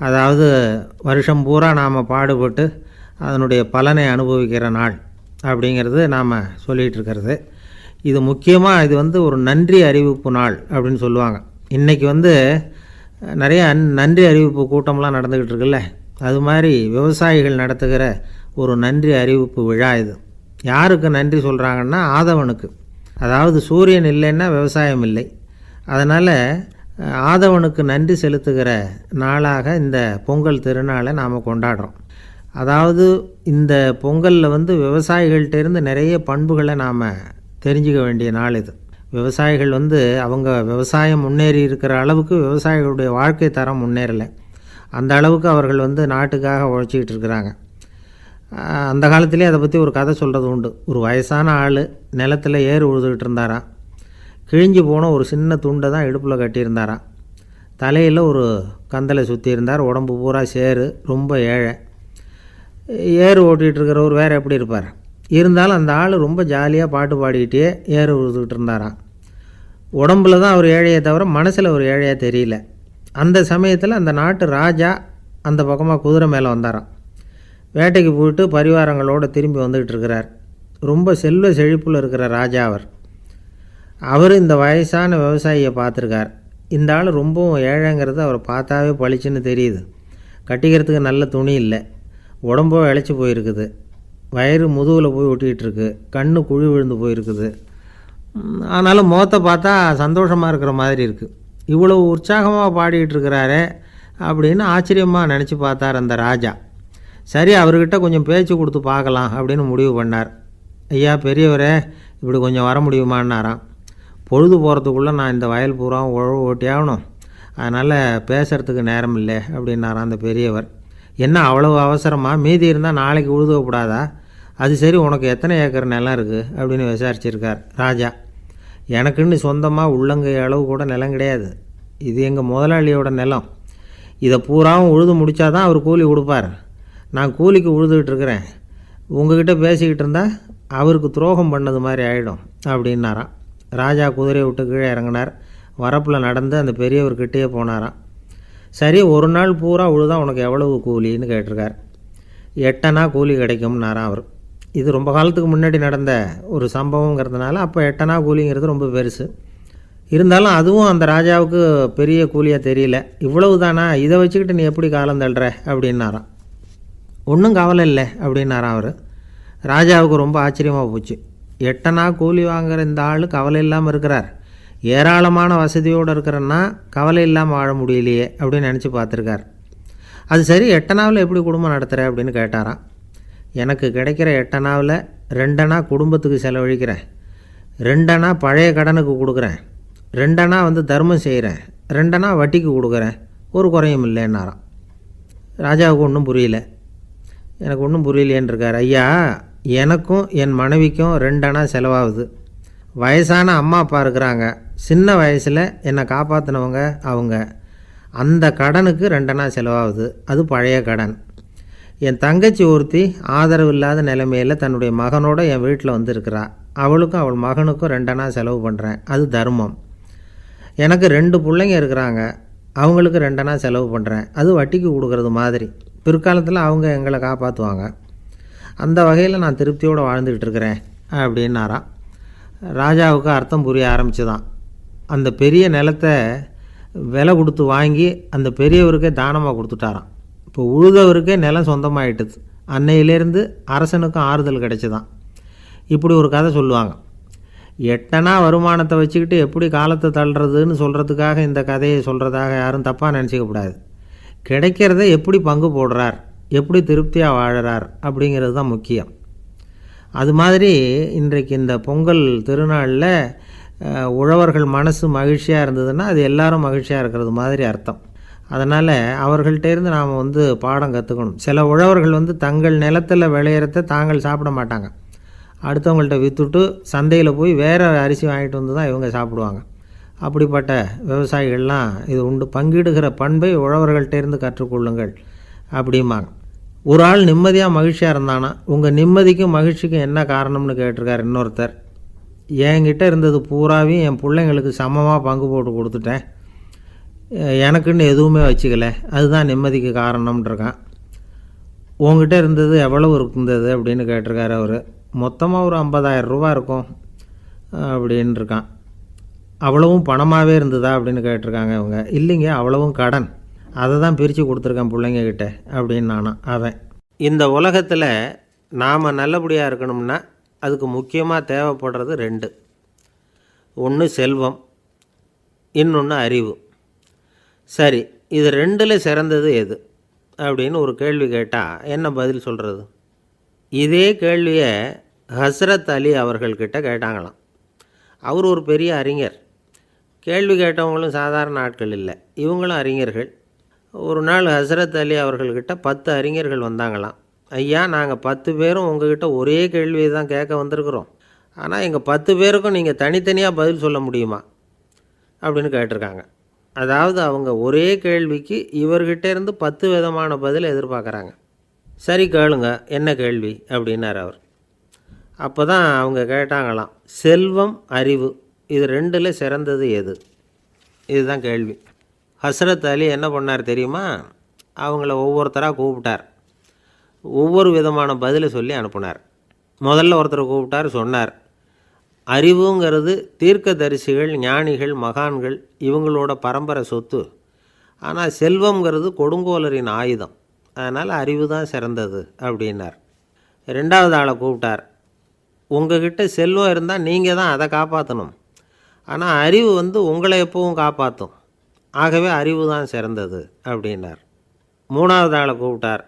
அதாவது வருஷம் பூரா நாம் பாடுபட்டு அதனுடைய பலனை அனுபவிக்கிற நாள் அப்படிங்கிறது நாம் சொல்லிகிட்டு இருக்கிறது. இது முக்கியமாக இது ஒரு நன்றி அறிவிப்பு நாள் அப்படின்னு சொல்லுவாங்க. இன்றைக்கி நிறைய நன்றி அறிவிப்பு கூட்டம்லாம் நடந்துக்கிட்டு இருக்குல்ல, அது மாதிரி விவசாயிகள் நடத்துகிற ஒரு நன்றி அறிவிப்பு விழா இது. யாருக்கு நன்றி சொல்கிறாங்கன்னா ஆதவனுக்கு. அதாவது சூரியன் இல்லைன்னா விவசாயம் இல்லை. அதனால் ஆதவனுக்கு நன்றி செலுத்துகிற நாளாக இந்த பொங்கல் திருநாளை நாம் கொண்டாடுறோம். அதாவது இந்த பொங்கலில் விவசாயிகள்கிட்டேருந்து நிறைய பண்புகளை நாம் தெரிஞ்சுக்க வேண்டிய நாள் இது. விவசாயிகள் அவங்க விவசாயம் முன்னேறி இருக்கிற அளவுக்கு விவசாயிகளுடைய வாழ்க்கை தரம் முன்னேறலை. அந்த அளவுக்கு அவர்கள் நாட்டுக்காக உழைச்சிக்கிட்டு இருக்கிறாங்க. அந்த காலத்திலே அதை பற்றி ஒரு கதை சொல்கிறது உண்டு. ஒரு வயசான ஆள் நிலத்தில் ஏறு உழுதுகிட்டு இருந்தாராம். கிழிஞ்சு போன ஒரு சின்ன துண்டை தான் இடுப்பில் கட்டியிருந்தாராம். தலையில் ஒரு கந்தலை சுற்றி இருந்தார். உடம்பு பூரா சேரு, ரொம்ப ஏழை. ஏறு ஓட்டிகிட்டு இருக்கிறவர் வேறு எப்படி இருப்பார்? இருந்தாலும் அந்த ஆள் ரொம்ப ஜாலியாக பாட்டு பாடிக்கிட்டே ஏறு உழுதுகிட்டு இருந்தாராம். உடம்புல தான் அவர் ஏழையை தவிர மனசில் ஒரு ஏழையாக தெரியல. அந்த சமயத்தில் அந்த நாட்டு ராஜா அந்த பக்கமாக குதிரை மேலே வந்தாராம். வேட்டைக்கு போயிட்டு பரிவாரங்களோடு திரும்பி வந்துக்கிட்டு இருக்கிறார். ரொம்ப செல்வ செழிப்பில் இருக்கிற ராஜா அவர் இந்த வயசான விவசாயியை பார்த்துருக்கார். இந்த ஆள் ரொம்பவும் ஏழைங்கிறது அவர் பார்த்தாவே பளிச்சுன்னு தெரியுது. கட்டிக்கிறதுக்கு நல்ல துணி இல்லை, உடம்போ இழைச்சி போயிருக்குது, வயிறு முதுகில் போய் ஒட்டிக்கிட்டு இருக்கு, கண்ணு குழி விழுந்து போயிருக்குது. ஆனாலும் முகத்தை பார்த்தா சந்தோஷமாக இருக்கிற மாதிரி இருக்குது. இவ்வளோ உற்சாகமாக பாடிக்கிட்டு இருக்கிறாரே அப்படின்னு ஆச்சரியமாக நினச்சி பார்த்தார் அந்த ராஜா. சரி, அவர்கிட்ட கொஞ்சம் பேச்சு கொடுத்து பார்க்கலாம் அப்படின்னு முடிவு பண்ணார். ஐயா பெரியவரே, இப்படி கொஞ்சம் வர முடியுமான்னாராம். பொழுது போகிறதுக்குள்ளே நான் இந்த வயல் பூரா உழவு ஓட்டி ஆகணும், அதனால் பேசுகிறதுக்கு நேரம் இல்லை அப்படின்னாராம் அந்த பெரியவர். என்ன அவ்வளவு அவசரமாக? மீதி இருந்தால் நாளைக்கு உழுதுவக்கூடாதா? அது சரி, உனக்கு எத்தனை ஏக்கர் நிலம் இருக்குது அப்படின்னு விசாரிச்சிருக்கார் ராஜா. எனக்குன்னு சொந்தமாக உள்ளங்கை அளவு கூட நிலம் கிடையாது. இது எங்கள் முதலாளியோட நிலம். இதை பூராவும் உழுது முடித்தா தான் அவர் கூலி கொடுப்பார். நான் கூலிக்கு உழுதுகிட்டு இருக்கிறேன். உங்ககிட்ட பேசிக்கிட்டு இருந்தால் அவருக்கு துரோகம் பண்ணது மாதிரி ஆகிடும் அப்படின்னாராம். ராஜா குதிரையை விட்டு கீழே இறங்கினார். வரப்பில் நடந்து அந்த பெரியவர்கிட்டயே போனாராம். சரி, ஒரு நாள் பூரா உழுதா உனக்கு எவ்வளவு கூலின்னு கேட்டிருக்கார். 8 அணா கூலி கிடைக்கும்னாராம் அவர். இது ரொம்ப காலத்துக்கு முன்னாடி நடந்த ஒரு சம்பவங்கிறதுனால அப்போ 8 அணா கூலிங்கிறது ரொம்ப பெருசு. இருந்தாலும் அதுவும் அந்த ராஜாவுக்கு பெரிய கூலியாக தெரியல. இவ்வளவு தானா, இதை வச்சுக்கிட்டு நீ எப்படி காலம் தள்ளுற அப்படின்னாராம். ஒன்றும் கவலை இல்லை அப்படின்னாராம் அவர். ராஜாவுக்கு ரொம்ப ஆச்சரியமாக போச்சு. 8 அணா கூலி வாங்குகிற இந்த ஆள் கவலை இல்லாமல் இருக்கிறார், ஏராளமான வசதியோடு இருக்கிறன்னா கவலை இல்லாமல் வாழ முடியலையே அப்படின்னு நினச்சி பார்த்துருக்கார். அது சரி, 8 அணாவில் எப்படி குடும்பம் நடத்துகிற அப்படின்னு கேட்டாராம். எனக்கு கிடைக்கிற 8 அணாவில் 2 அணா குடும்பத்துக்கு செலவழிக்கிறேன், 2 அணா பழைய கடனுக்கு கொடுக்குறேன், 2 அணா தர்மம் செய்கிறேன், 2 அணா வட்டிக்கு கொடுக்குறேன், ஒரு குறையும் இல்லைன்னாராம். ராஜாவுக்கு ஒன்றும் புரியல. எனக்கு ஒன்றும் புரியலேன்னு இருக்கார். ஐயா, எனக்கும் என் மனைவிக்கும் 2 அணா செலவாகுது. வயசான அம்மா அப்பா இருக்கிறாங்க, சின்ன வயசில் என்னை காப்பாற்றினவங்க அவங்க. அந்த கடனுக்கு 2 அணா செலவாகுது, அது பழைய கடன். என் தங்கச்சி ஒருத்தி ஆதரவு இல்லாத நிலைமையில் தன்னுடைய மகனோட என் வீட்டில் இருக்கிறா, அவளுக்கும் அவள் மகனுக்கும் 2 அணா செலவு பண்ணுறேன், அது தர்மம். எனக்கு 2 பிள்ளைங்க இருக்கிறாங்க, அவங்களுக்கு 2 அணா செலவு பண்ணுறேன், அது வட்டிக்கு கொடுக்கறது மாதிரி. பிற்காலத்தில் அவங்க எங்களை காப்பாற்றுவாங்க. அந்த வகையில் நான் திருப்தியோடு வாழ்ந்துக்கிட்டு இருக்கிறேன் அப்படின்னாராம். ராஜாவுக்கு அர்த்தம் புரிய ஆரம்பிச்சுதான். அந்த பெரிய நிலத்தை விலை கொடுத்து வாங்கி அந்த பெரியவருக்கே தானமாக கொடுத்துட்டாராம். இப்போ உழுதவருக்கே நிலம் சொந்தமாயிட்டுது. அன்னையிலேருந்து அரசனுக்கும் ஆறுதல் கிடைச்சிதான். இப்படி ஒரு கதை சொல்லுவாங்க. 8 அணா வருமானத்தை வச்சுக்கிட்டு எப்படி காலத்தை தள்ளுறதுன்னு சொல்கிறதுக்காக இந்த கதையை சொல்கிறதாக யாரும் தப்பாக நினச்சிக்கக்கூடாது. கிடைக்கிறத எப்படி பங்கு போடுறார், எப்படி திருப்தியாக வாழறார் அப்படிங்கிறது தான் முக்கியம். அது மாதிரி இன்றைக்கு இந்த பொங்கல் திருநாளில் உழவர்கள் மனசு மகிழ்ச்சியாக இருந்ததுன்னா அது எல்லாரும் மகிழ்ச்சியாக இருக்கிறது மாதிரி அர்த்தம். அதனால் அவர்கள்ட்டேருந்து நாம் பாடம் கற்றுக்கணும். சில உழவர்கள் தங்கள் நிலத்தில் விளையிறத தாங்கள் சாப்பிட மாட்டாங்க, அடுத்தவங்கள்ட்ட விற்றுட்டு சந்தையில் போய் வேறு அரிசி வாங்கிட்டு வந்து தான் இவங்க சாப்பிடுவாங்க. அப்படிப்பட்ட விவசாயிகள்லாம் இது உண்டு. பங்கிடுகிற பண்பை உழவர்கள்ட்டேருந்து கற்றுக்கொள்ளுங்கள் அப்படிம்பாங்க. ஒரு ஆள் நிம்மதியாக மகிழ்ச்சியாக இருந்தானா, உங்கள் நிம்மதிக்கும் மகிழ்ச்சிக்கும் என்ன காரணம்னு கேட்டிருக்கார் இன்னொருத்தர். என்கிட்ட இருந்தது பூராவையும் என் பிள்ளைங்களுக்கு சமமாக பங்கு போட்டு கொடுத்துட்டேன், எனக்குன்னு எதுவுமே வச்சுக்கல, அதுதான் நிம்மதிக்கு காரணம்ன்றிருக்கான். உங்ககிட்ட இருந்தது எவ்வளவு இருந்தது அப்படின்னு கேட்டிருக்காரு அவர். மொத்தமாக ஒரு 50,000 ரூபா இருக்கும் அப்படின்னு இருக்கான். அவ்வளவும் பணமாகவே இருந்ததா அப்படின்னு கேட்டிருக்காங்க இவங்க. இல்லைங்க, அவ்வளவும் கடன், அதை தான் பிரித்து கொடுத்துருக்கேன் பிள்ளைங்கக்கிட்ட அப்படின்னு நானும். அவன் இந்த உலகத்தில் நாம் நல்லபடியாக இருக்கணும்னா அதுக்கு முக்கியமாக தேவைப்படுறது 2. ஒன்று செல்வம், இன்னொன்று அறிவு. சரி, இது 2ல் சிறந்தது எது அப்படின்னு ஒரு கேள்வி கேட்டால் என்ன பதில் சொல்கிறது? இதே கேள்வியை ஹஸ்ரத் அலி அவர்கள்கிட்ட கேட்டாங்களாம். அவர் ஒரு பெரிய அறிஞர். கேள்வி கேட்டவங்களும் சாதாரண ஆட்கள் இல்லை, இவங்களும் அறிஞர்கள். ஒரு நாள் ஹஸ்ரத் அலி அவர்கள்கிட்ட 10 அறிஞர்கள் வந்தாங்களாம். ஐயா, நாங்கள் 10 பேரும் உங்ககிட்ட ஒரே கேள்வியை தான் கேட்க வந்திருக்கிறோம், ஆனால் எங்கள் 10 பேருக்கும் நீங்கள் தனித்தனியாக பதில் சொல்ல முடியுமா அப்படின்னு கேட்டிருக்காங்க. அதாவது அவங்க ஒரே கேள்விக்கு இவர்கிட்ட இருந்து 10 விதமான பதில் எதிர்பார்க்குறாங்க. சரி கேளுங்க, என்ன கேள்வி அப்படின்னார் அவர். அப்போ தான் அவங்க கேட்டாங்களாம், செல்வம் அறிவு இது 2ல் சிறந்தது எது? இதுதான் கேள்வி. ஹஸ்ரத் அலி என்ன பண்ணார் தெரியுமா? அவங்கள ஒவ்வொருத்தராக கூப்பிட்டார், ஒவ்வொரு விதமான பதிலை சொல்லி அனுப்புனார். முதல்ல ஒருத்தரை கூப்பிட்டார், சொன்னார், அறிவுங்கிறது தீர்க்கதரிசிகள், ஞானிகள், மகான்கள் இவங்களோட பரம்பரை சொத்து. ஆனால் செல்வங்கிறது கொடுங்கோலரின் ஆயுதம், அதனால் அறிவு தான் சிறந்தது அப்படின்னார். 2வது ஆளை கூப்பிட்டார், உங்ககிட்ட செல்வம் இருந்தால் நீங்கள் தான் அதை காப்பாற்றணும், ஆனால் அறிவு உங்களை எப்பவும் காப்பாற்றும், ஆகவே அறிவு தான் சிறந்தது அப்படின்னார். 3வது ஆளை கூப்பிட்டார்,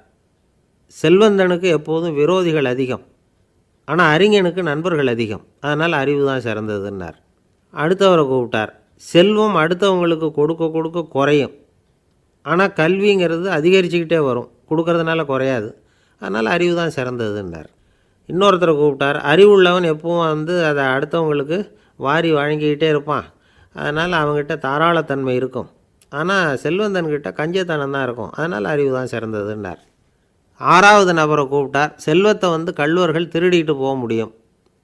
செல்வந்தனுக்கு எப்போதும் விரோதிகள் அதிகம், ஆனால் அறிஞனுக்கு நண்பர்கள் அதிகம், அதனால் அறிவு தான் சிறந்ததுன்னார். அடுத்தவரை கூப்பிட்டார், செல்வம் அடுத்தவங்களுக்கு கொடுக்க கொடுக்க குறையும், ஆனால் கல்விங்கிறது அதிகரிச்சுக்கிட்டே வரும், கொடுக்கறதுனால குறையாது, அதனால் அறிவு தான் சிறந்ததுன்னார். இன்னொருத்தரை கூப்பிட்டார், அறிவுள்ளவன் எப்பவும் அதை அடுத்தவங்களுக்கு வாரி வழங்கிக்கிட்டே இருப்பான், அதனால் அவங்ககிட்ட தாராளத்தன்மை இருக்கும், ஆனால் செல்வந்தன்கிட்ட கஞ்சத்தனம் தான் இருக்கும், அதனால் அறிவு தான் சிறந்ததுன்னார். 6வது நபரை கூப்பிட்டார், செல்வத்தை கள்வர்கள் திருடிட்டு போக முடியும்,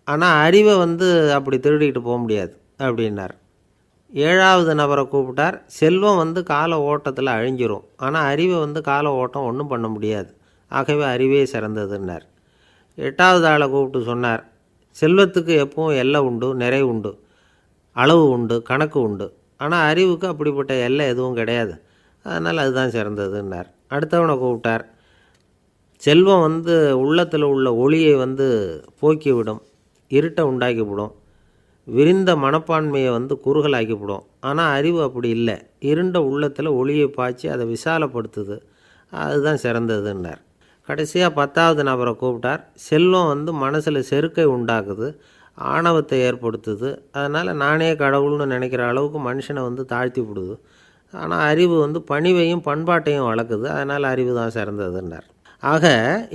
ஆனால் அறிவை அப்படி திருடிட்டு போக முடியாது அப்படின்னார். 7வது நபரை கூப்பிட்டார், செல்வம் கால ஓட்டத்தில் அழிஞ்சிரும், ஆனால் அறிவை கால ஓட்டம் ஒன்றும் பண்ண முடியாது, ஆகவே அறிவே சிறந்ததுன்னார். 8வது ஆளை கூப்பிட்டு சொன்னார், செல்வத்துக்கு எப்பவும் எல்லை உண்டு, நிறை உண்டு, அளவு உண்டு, கணக்கு உண்டு, ஆனால் அறிவுக்கு அப்படிப்பட்ட எல்லை எதுவும் கிடையாது, அதனால் அதுதான் சிறந்ததுன்னார். அடுத்தவனை கூப்பிட்டார், செல்வம் உள்ளத்தில் உள்ள ஒளியை போக்கிவிடும், இருட்டை உண்டாக்கிவிடும். விரிந்த மனப்பான்மையை குறுகலாக்கிவிடும். ஆனால் அறிவு அப்படி இல்லை. இருண்ட உள்ளத்தில் ஒளியை பாய்ச்சி அதை விசாலப்படுத்துது. அதுதான் சிறந்ததுன்னார். கடைசியாக 10வது நபரை கூப்பிட்டார். செல்வம் மனசில் செருக்கை உண்டாக்குது, ஆணவத்தை ஏற்படுத்துது. அதனால் நானே கடவுள்னு நினைக்கிற அளவுக்கு மனுஷனை தாழ்த்தி விடுது. ஆனால் அறிவு பணிவையும் பண்பாட்டையும் வளர்க்குது. அதனால் அறிவு தான் சிறந்ததுன்னார். ஆக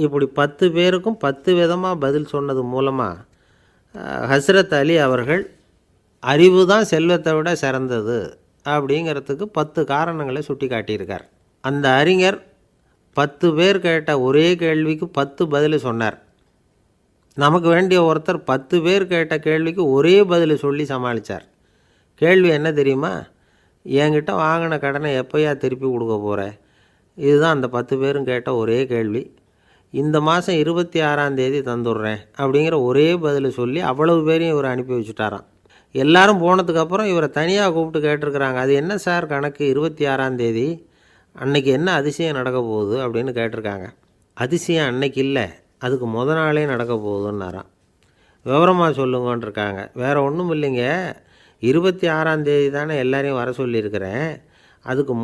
இப்படி 10 பேருக்கும் 10 விதமாக பதில் சொன்னது மூலமாக ஹஸ்ரத் அலி அவர்கள் அறிவு தான் செல்வத்தை விட சிறந்தது அப்படிங்கிறதுக்கு 10 காரணங்களை சுட்டி காட்டியிருக்கார். அந்த அறிஞர் 10 பேர் கேட்ட ஒரே கேள்விக்கு 10 பதில் சொன்னார். நமக்கு வேண்டிய ஒருத்தர் 10 பேர் கேட்ட கேள்விக்கு ஒரே பதில் சொல்லி சமாளித்தார். கேள்வி என்ன தெரியுமா? என்கிட்ட வாங்கின கடனை எப்போயா திருப்பி கொடுக்க போகிற? இதுதான் அந்த 10 பேரும் கேட்ட ஒரே கேள்வி. இந்த மாதம் 26ஆம் தேதி தந்துடுறேன் அப்படிங்கிற ஒரே பதில் சொல்லி அவ்வளவு பேரையும் இவர் அனுப்பி வச்சுட்டாராம். எல்லாரும் போனதுக்கப்புறம் இவரை தனியாக கூப்பிட்டு கேட்டிருக்கிறாங்க. அது என்ன சார் கணக்கு, 26ஆம் தேதி அன்னைக்கு என்ன அதிசயம் நடக்க போகுது அப்படின்னு கேட்டிருக்காங்க. அதிசயம் அன்னைக்கு இல்லை, அதுக்கு நாளே நடக்க போகுதுன்னாராம். விவரமாக சொல்லுங்கன்றிருக்காங்க. வேறு ஒன்றும் இல்லைங்க, 26ஆம் தேதி தானே எல்லாரையும் வர சொல்லியிருக்கிறேன். அதுக்கு